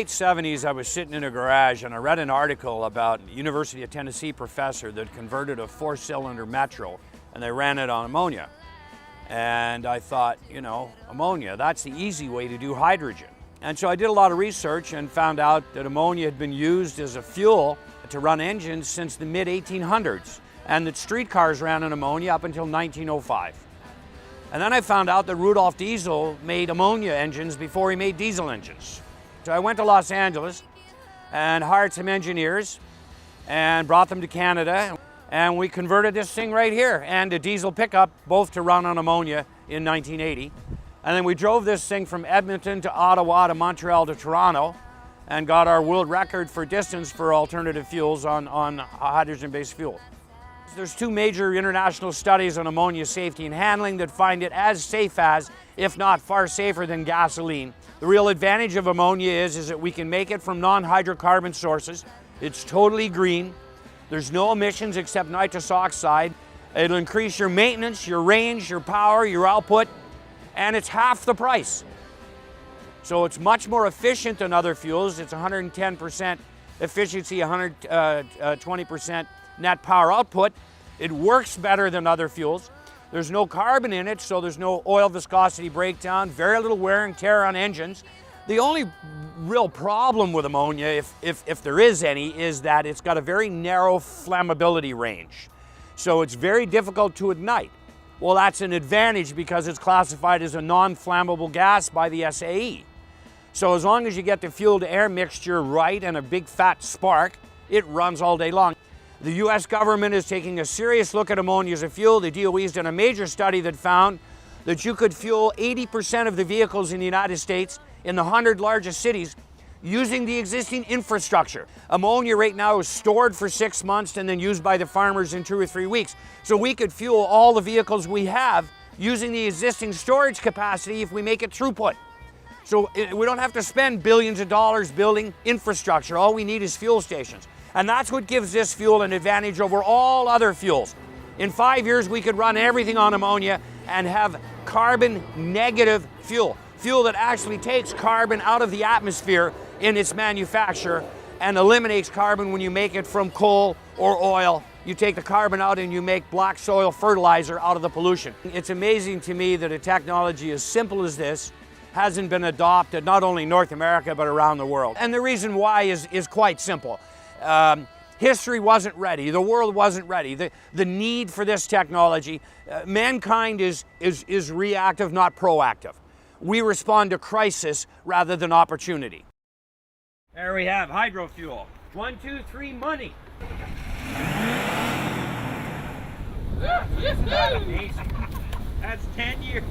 late 70s, I was sitting in a garage and I read an article about a University of Tennessee professor that converted a 4-cylinder Metro and they ran it on ammonia. And I thought, you know, ammonia, that's the easy way to do hydrogen. And so I did a lot of research and found out that ammonia had been used as a fuel to run engines since the mid-1800s, and that streetcars ran on ammonia up until 1905. And then I found out that Rudolf Diesel made ammonia engines before he made diesel engines. So I went to Los Angeles and hired some engineers and brought them to Canada, and we converted this thing right here and a diesel pickup, both to run on ammonia in 1980. And then we drove this thing from Edmonton to Ottawa to Montreal to Toronto and got our world record for distance for alternative fuels on hydrogen-based fuel. There's 2 major international studies on ammonia safety and handling that find it as safe as, if not far safer than gasoline. The real advantage of ammonia is that we can make it from non-hydrocarbon sources. It's totally green. There's no emissions except nitrous oxide. It'll increase your maintenance, your range, your power, your output, and it's half the price. So it's much more efficient than other fuels. It's 110% efficiency, 120% net power output. It works better than other fuels. There's no carbon in it, so there's no oil viscosity breakdown, very little wear and tear on engines. The only real problem with ammonia, if there is any, is that it's got a very narrow flammability range. So it's very difficult to ignite. Well, that's an advantage because it's classified as a non-flammable gas by the SAE. So as long as you get the fuel-to-air mixture right and a big fat spark, it runs all day long. The US government is taking a serious look at ammonia as a fuel. The DOE's done a major study that found that you could fuel 80% of the vehicles in the United States in the 100 largest cities using the existing infrastructure. Ammonia right now is stored for 6 months and then used by the farmers in 2 or 3 weeks. So we could fuel all the vehicles we have using the existing storage capacity if we make it throughput. So we don't have to spend billions of dollars building infrastructure. All we need is fuel stations. And that's what gives this fuel an advantage over all other fuels. In 5 years, we could run everything on ammonia and have carbon negative fuel. Fuel that actually takes carbon out of the atmosphere in its manufacture and eliminates carbon when you make it from coal or oil. You take the carbon out and you make black soil fertilizer out of the pollution. It's amazing to me that a technology as simple as this hasn't been adopted not only in North America but around the world. And the reason why is quite simple. History wasn't ready, the world wasn't ready. The need for this technology, mankind is reactive, not proactive. We respond to crisis rather than opportunity. There we have hydro fuel. 1, 2, 3, money. Isn't that amazing? That's 10 years.